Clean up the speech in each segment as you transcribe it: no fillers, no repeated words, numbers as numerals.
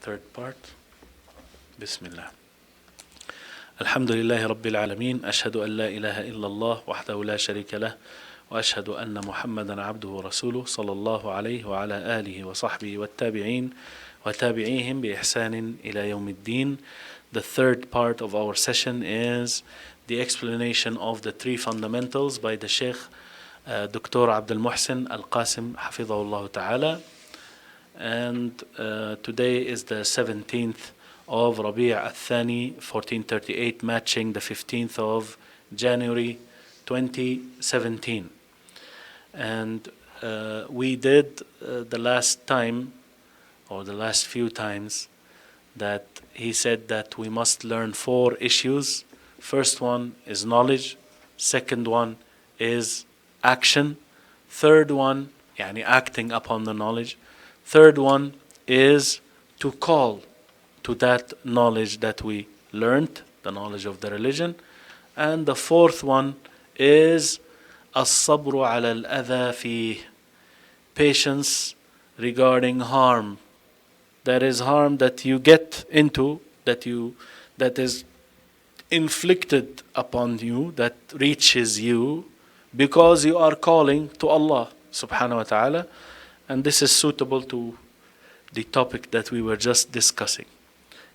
Third part. Bismillah. الحمد لله رب العالمين أشهد أن لا إله إلا الله وحده لا شريك له وأشهد أن محمدا عبده ورسوله صلى الله عليه وعلى آله وصحبه والتابعين وتابعيهم بإحسان إلى يوم الدين. The third part of our session is the explanation of the three fundamentals by the Sheikh Dr. Abdul Muhsin Al-Qasim Hafidhahullah Ta'ala. And today is the 17th of Rabi' al-Thani 1438, matching the 15th of January 2017. And we did the last time, or the last few times, that he said that we must learn 4 issues. First one is knowledge. Second one is action. Third one, yani acting upon the knowledge. Third one is to call to that knowledge that we learned, the knowledge of the religion. And the fourth one is الصبر على الأذى فيه, patience regarding harm. That is harm that you get into, that is inflicted upon you, that reaches you because you are calling to Allah subhanahu wa ta'ala. And this is suitable to the topic that we were just discussing.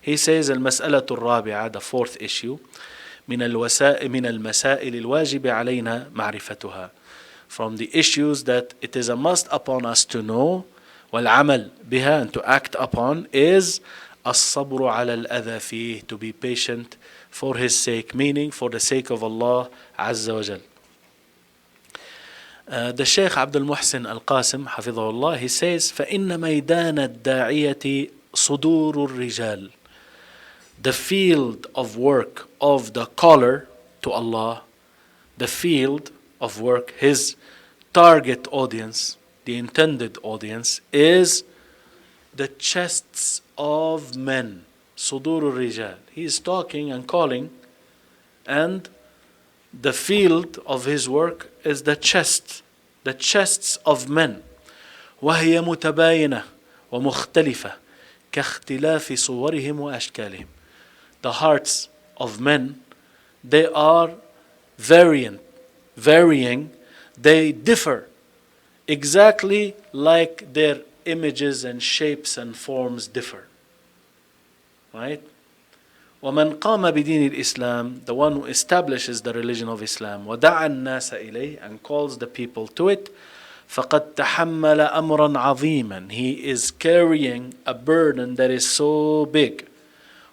He says المسألة الرابعة, the fourth issue, من المسائل الواجب علينا معرفتها, from the issues that it is a must upon us to know, والعمل بها, and to act upon, is الصبر على الأذى فيه, to be patient for his sake, meaning for the sake of Allah عز وجل. The Sheikh Abdul Muhsin Al-Qasim Hafidhahullah, he says فإن ميدان الداعية صدور الرجال, the field of work of the caller to Allah, the field of work, his target audience, the intended audience, is the chests of men. صدور الرجال. He is talking and calling, and the field of his work is the chests of men. وهي متباينة ومختلفة كاختلاف صورهم وأشكالهم. The hearts of men, they are varying, they differ exactly like their images and shapes and forms differ. Right? ومن قام بدين الإسلام, the one who establishes the religion of Islam, ودعا الناس إليه, and calls the people to it, فقد تحمل أمرا عظيما, he is carrying a burden that is so big.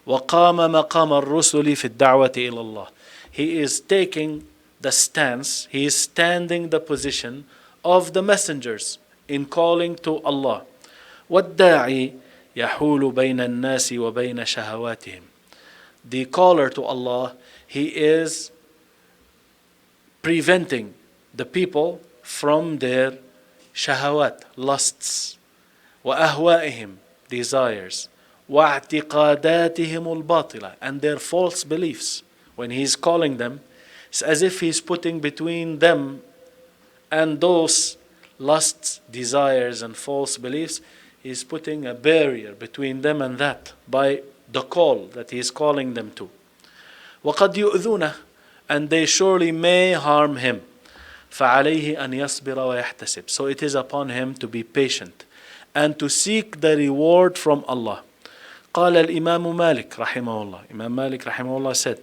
وقام مقام الرسل في الدعوة إلى الله, he is taking the stance, he is standing the position of the messengers in calling to Allah. والداعي يحول بين الناس وبين شهواتهم, the caller to Allah, he is preventing the people from their shahawat, lusts, وأهوائهم, desires, وَاعْتِقَادَاتِهِمُ الْبَاطِلَةِ, and their false beliefs. When he is calling them, it's as if he is putting between them and those lusts, desires, and false beliefs, he is putting a barrier between them and that by the call that he is calling them to. وَقَدْ يُؤْذُونَهُ, and they surely may harm him. فَعَلَيْهِ أَنْ يَصْبِرَ وَيَحْتَسِبْ, so it is upon him to be patient and to seek the reward from Allah. قال الإمام مالك رحمه الله, Imam Malik رحمه الله said,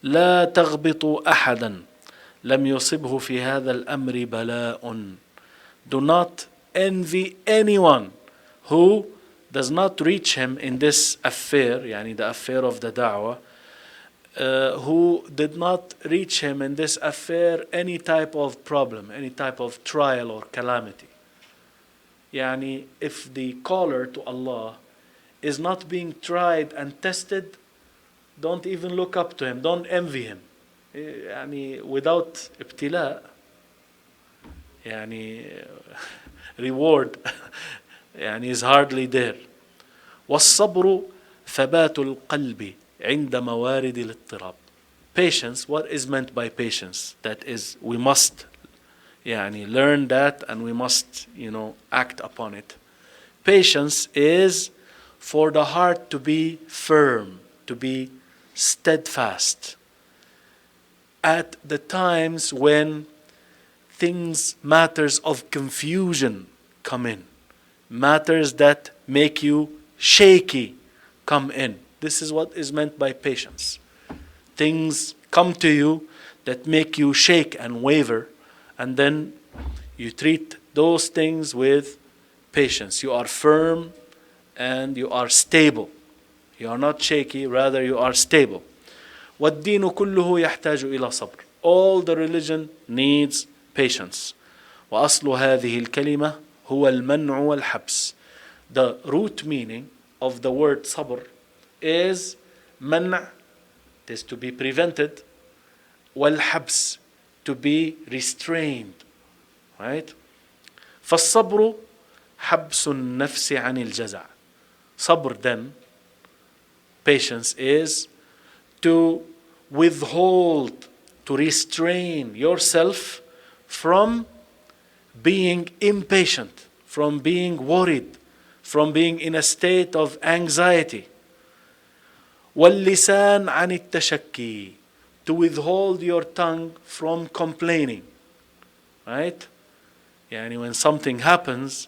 لا تغبطوا أحدا لم يصبه في هذا الأمر بلاء, do not envy anyone who does not reach him in this affair, yani the affair of the da'wah, who did not reach him in this affair any type of problem, any type of trial or calamity. Yani if the caller to Allah is not being tried and tested, don't even look up to him, don't envy him. Yani without ibtila, yani reward يعني is hardly there. والصبر ثبات القلب عند موارد الاضطراب. Patience, what is meant by patience? That is, we must learn that, and we must act upon it. Patience is for the heart to be firm, to be steadfast at the times when matters of confusion come in, matters that make you shaky come in. This is what is meant by patience. Things come to you that make you shake and waver, and then you treat those things with patience. You are firm and you are stable. You are not shaky, rather you are stable. وَالدِّينُ كُلُّهُ يَحْتَاجُ إِلَى صَبْرٍ. All the religion needs patience. وَأَصْلُ هَذِهِ الْكَلِمَةِ هُوَ الْمَنْعُ وَالْحَبْسِ. The root meaning of the word sabr is man', it is to be prevented, والحبس, to be restrained. Right? فالصبر حبس النفس عن الجزع. Sabr then, patience, is to withhold, to restrain yourself from being impatient, from being worried, from being in a state of anxiety. واللسان عن التشكي, to withhold your tongue from complaining. Right? Yani when something happens,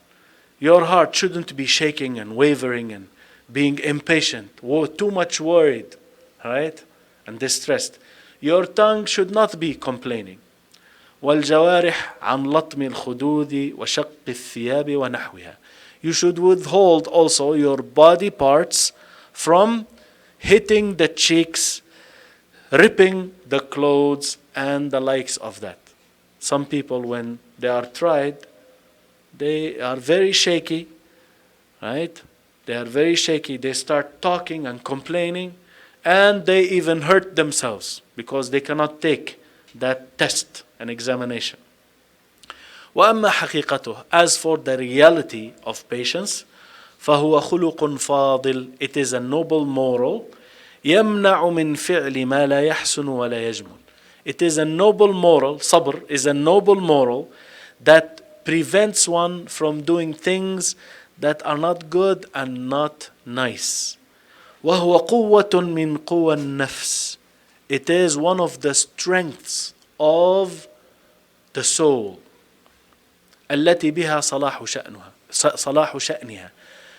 your heart shouldn't be shaking and wavering and being impatient, too much worried, right? And distressed. Your tongue should not be complaining. والجوارح عن لطم الخدود وشق الثياب ونحوها. You should withhold also your body parts from hitting the cheeks, ripping the clothes, and the likes of that. Some people, when they are tried, they are very shaky, right? They are very shaky. They start talking and complaining, and they even hurt themselves because they cannot take that test and examination. وَأَمَّا حَقِيقَتُهُ. As for the reality of patience, فَهُوَ خُلُقٌ فَاضِلٌ. It is a noble moral. يَمْنَعُ مِنْ فِعْلِ مَا لَا يَحْسُنُ وَلَا يَجْمُلُ. It is a noble moral, sabr is a noble moral that prevents one from doing things that are not good and not nice. وَهُوَ قُوَّةٌ مِّن قُوَى النَّفْسِ. It is one of the strengths of the soul. التي بها صلاح شأنها.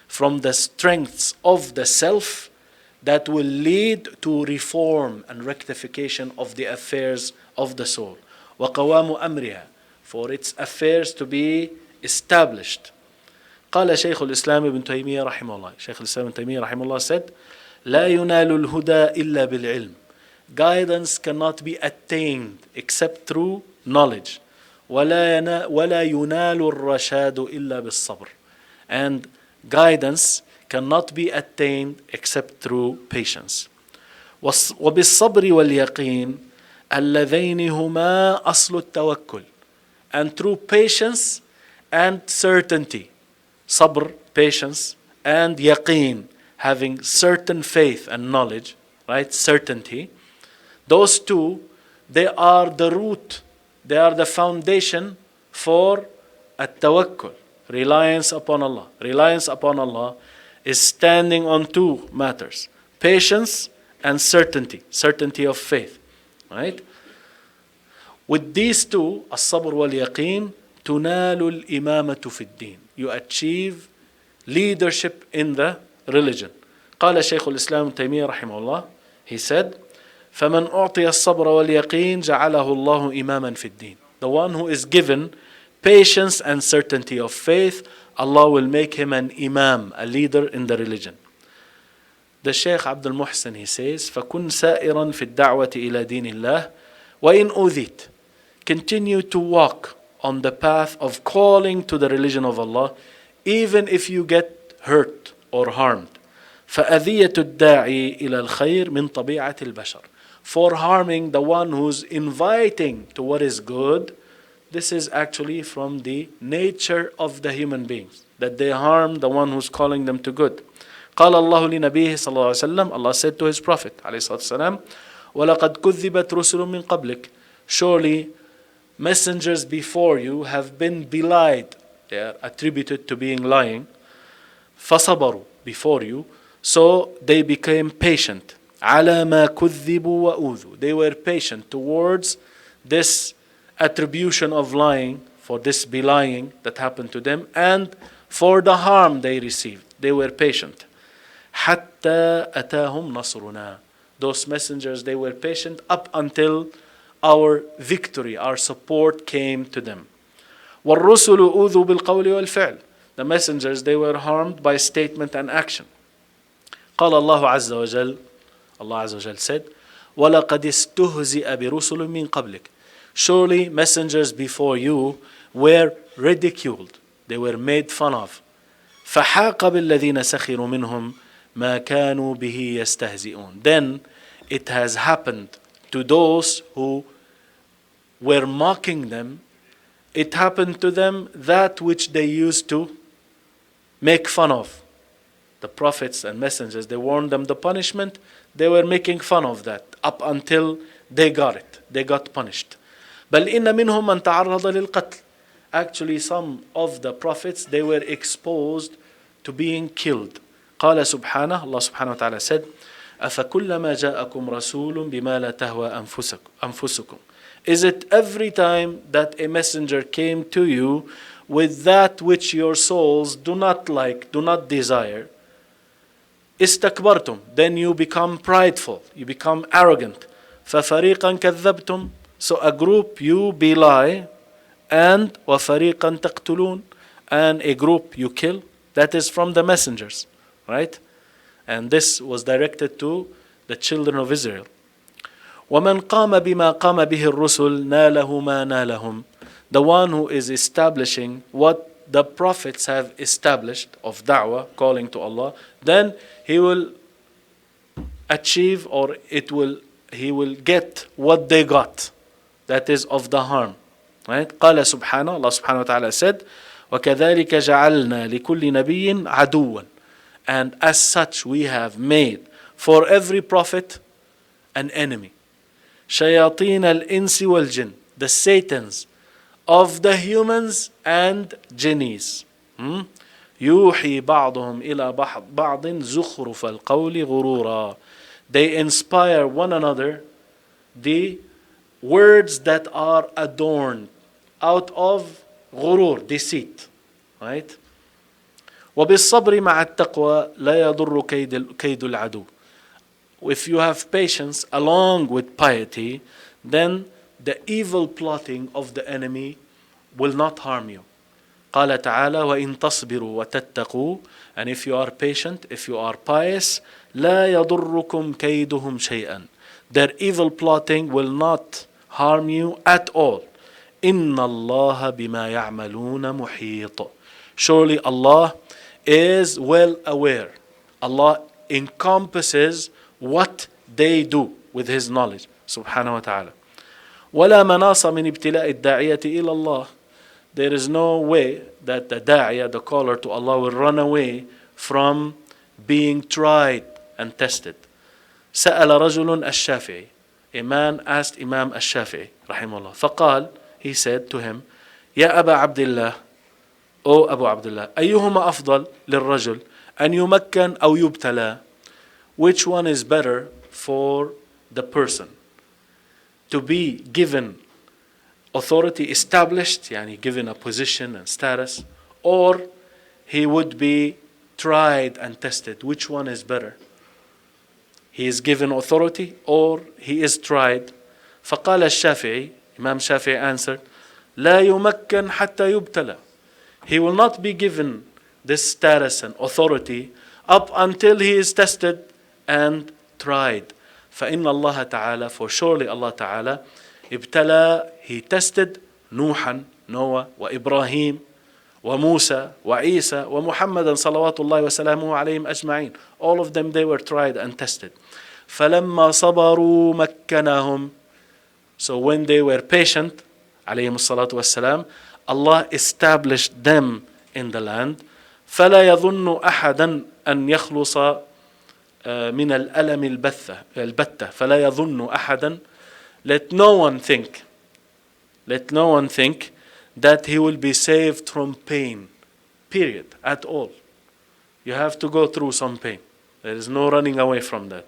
From the strengths of the self that will lead to reform and rectification of the affairs of the soul. وقوام أمرها. For its affairs to be established. قال شيخ الإسلام ابن تيمية رحمه الله. شيخ الإسلام ابن تيمية رحمه الله said, لا ينال الهدى إلا بالعلم. Guidance cannot be attained except through knowledge. ولا ينال الرشاد إلا بالصبر. And guidance cannot be attained except through patience. وبالصبر واليقين اللذين هما أصل التوكل. And through patience and certainty. Sabr, patience, and yaqeen, having certain faith and knowledge, right? Certainty. Those two, they are the root, they are the foundation for at-tawakkul, reliance upon Allah. Reliance upon Allah is standing on two matters: patience and certainty, certainty of faith, right? With these two, as-sabr wal-yaqeen, tunalu al-imamatu fi ad-din. You achieve leadership in the religion. قال شيخ الإسلام تيمية رحمه الله, he said, فَمَنْ أُعْطِيَ الصَّبْرَ وَالْيَقِينَ جَعَلَهُ اللَّهُ إِمَامًا فِي الدِّينِ. The one who is given patience and certainty of faith, Allah will make him an imam, a leader in the religion. The Shaykh Abdul Muhsin, he says, فَكُنْ سَائِرًا فِي الدَّعْوَةِ إِلَى دِينِ اللَّهِ وَإِنْ أُوذِيتَ. Continue to walk on the path of calling to the religion of Allah, even if you get hurt or harmed. فَأَذِيَةُ الدَّاعِي إِلَى الْخَيْرِ مِنْ طَبِيعَةِ الْبَشَرِ. For harming the one who's inviting to what is good, this is actually from the nature of the human beings, that they harm the one who's calling them to good. قال الله لنبيه صلى الله عليه وسلم, Allah said to his Prophet عليه الصلاة والسلام, وَلَقَدْ كُذِّبَتْ رُسُلٌ مِّن قَبْلِكَ. Surely messengers before you have been belied. They are attributed to being lying. فَصَبَرُوا. before you, so they became patient. على ما كذبوا وأوذوا. They were patient towards this attribution of lying, for this belying that happened to them, and for the harm they received. They were patient. حتى أتاهم نصرنا. Those messengers, they were patient up until our victory, our support came to them. والرسل أوذوا بالقول والفعل. The messengers, they were harmed by statement and action. قال الله عز وجل, Allah عز وجل said, وَلَقَدْ اسْتُهْزِئَ بِرُسُلٍ مِّن قَبْلِكَ. Surely messengers before you were ridiculed. They were made fun of. فَحَاقَ بِالَّذِينَ سَخِرُوا مِنْهُمْ مَا كَانُوا بِهِ يَسْتَهْزِئُونَ. Then it has happened to those who were mocking them. It happened to them that which they used to make fun of. The prophets and messengers, they warned them the punishment. They were making fun of that up until they got it. They got punished. بل إن منهم من تعرض للقتل. Actually, some of the prophets, they were exposed to being killed. قال سبحانه, Allah subhanahu wa ta'ala said, أفكلما جاءكم رسول بما لا تهوى أنفسكم. Is it every time that a messenger came to you with that which your souls do not like, do not desire, استكبرتم, then you become prideful, you become arrogant. ففريقا كذبتم, so a group you belie, and وفريقا تقتلون, and a group you kill. That is from the messengers, right? And this was directed to the children of Israel. وَمَنْ قَامَ بِمَا قَامَ بِهِ الرُّسُلْ نَالَهُ مَا نَالَهُمْ. The one who is establishing what the prophets have established of da'wah, calling to Allah, then he will achieve, or he will get what they got. That is of the harm. Right? قال سبحانه, Allah subhanahu wa ta'ala said, وَكَذَلِكَ جَعَلْنَا لِكُلِّ نَبِيٍّ عَدُوًّا. And as such we have made for every prophet an enemy. شَيَاطِينَ الْإِنسِ وَالْجِنِّ. The Satans of the humans and jinnis. يُوحِي بَعْضُهُمْ إِلَى بَعْضٍ زُخْرُفَ الْقَوْلِ غُرُورًا. They inspire one another the words that are adorned out of غرور, deceit. Right? وَبِالصَّبْرِ مَعَ التَّقْوَى لَا يَضُرُّ كَيْدُ الْعَدُوِّ. If you have patience along with piety, then the evil plotting of the enemy will not harm you. قال تعالى وَإِن تَصْبِرُوا وَتَتَّقُوا. And if you are patient, if you are pious, لَا يَضُرُّكُمْ كَيْدُهُمْ شَيْئًا. Their evil plotting will not harm you at all. إِنَّ اللَّهَ بِمَا يَعْمَلُونَ مُحِيطٌ. Surely Allah is well aware. Allah encompasses what they do with His knowledge. Subhanahu wa ta'ala. وَلَا مَنَاصَ مِنْ ابْتِلَاءِ الدَّاعِيَةِ إِلَى اللَّهِ. There is no way that the da'iyah, the caller to Allah, will run away from being tried and tested. سأل رجل الشافعي. A man asked Imam al-Shafi'i رحمه الله. فقال, he said to him, يا أبا عبد الله, O Abu Abdullah, أيهما أفضل للرجل أن يمكن أو يبتلى. Which one is better for the person? To be given authority established, yani given a position and status, or he would be tried and tested. Which one is better? He is given authority or he is tried. فقال الشافعي, Imam Shafi'i answered, لا يمكن حتى يبتلى. He will not be given this status and authority up until he is tested and tried. فإن الله تعالى, for surely Allah Ta'ala, ابتلى, He tested نوحا, Noah, وإبراهيم, وموسى, وعيسى, ومحمدا صلوات الله وسلامه عليهم أجمعين. All of them, they were tried and tested. فلما صبروا مكنهم. So when they were patient, عليهم الصلاة والسلام, Allah established them in the land. فلا يظن أحدا أن يخلص من الألم البتة. فلا يظن أحدا. Let no one think that he will be saved from pain, period, at all. You have to go through some pain. There is no running away from that.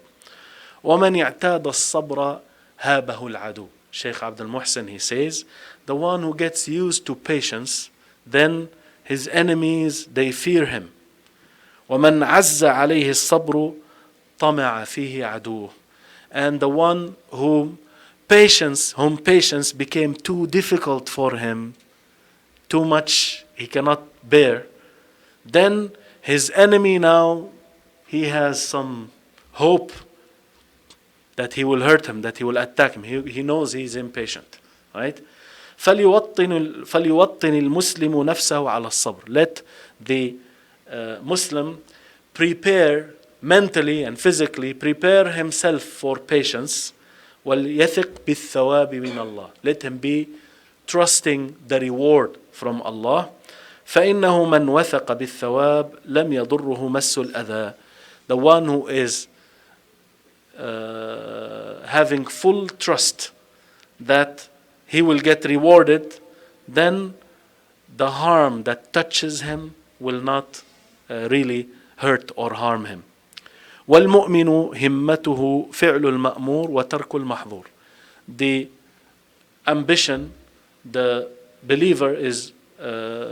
وَمَنْ يَعْتَادَ الصَّبْرَ هَابَهُ الْعَدُوُ. Shaykh Abdul Muhsin, he says, the one who gets used to patience, then his enemies, they fear him. وَمَنْ عَزَّ عَلَيْهِ الصَّبْرُ طَمَعَ فِيهِ عَدُوُهُ. And the one whom patience became too difficult for him, too much he cannot bear, then his enemy now, he has some hope that he will hurt him, that he will attack him. He knows he is impatient, right? فليوطن المسلم نفسه على الصبر. Let the Muslim prepare mentally and physically, prepare himself for patience. وَلْيَثِقْ بِالثَّوَابِ مِنَ اللَّهِ. Let him be trusting the reward from Allah. فَإِنَّهُ مَنْ وَثَقَ بِالثَّوَابِ لَمْ يَضُرُّهُ مَسُّ الْأَذَى. The one who is having full trust that he will get rewarded, then the harm that touches him will not really hurt or harm him. وَالْمُؤْمِنُ هِمَّتُهُ فِعْلُ الْمَأْمُورِ وَتَرْكُ الْمَحْظُورِ. The ambition, the believer is,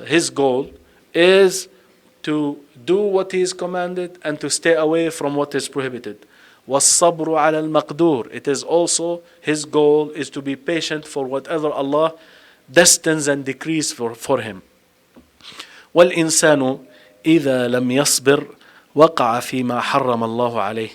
his goal is to do what he is commanded and to stay away from what is prohibited. وَالصَّبْرُ عَلَى الْمَقْدُورِ. It is also, his goal is to be patient for whatever Allah destines and decrees for him. وَالْإِنسَانُ إِذَا لَمْ يَصْبِرْ وقع فيما حرم الله عليه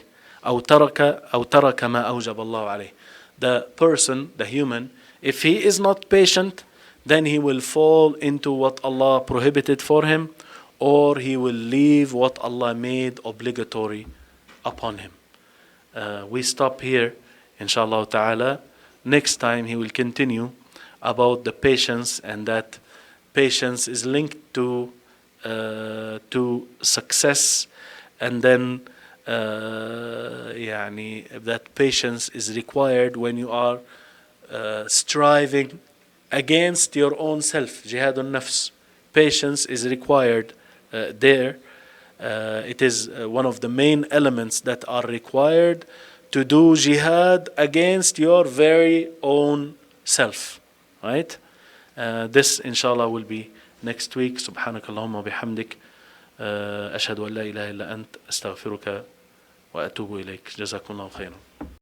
أو ترك ما أوجب الله عليه. The person, the human, if he is not patient, then he will fall into what Allah prohibited for him, or he will leave what Allah made obligatory upon him. We stop here, inshallah ta'ala. Next time he will continue about the patience, and that patience is linked to success, and then that patience is required when you are striving against your own self. Jihad al-nafs. Patience is required there. It is one of the main elements that are required to do jihad against your very own self. Right? This inshallah will be next week. سبحانك اللهم وبحمدك أشهد أن لا إله إلا أنت أستغفرك وأتوب إليك. جزاكم الله خيرا.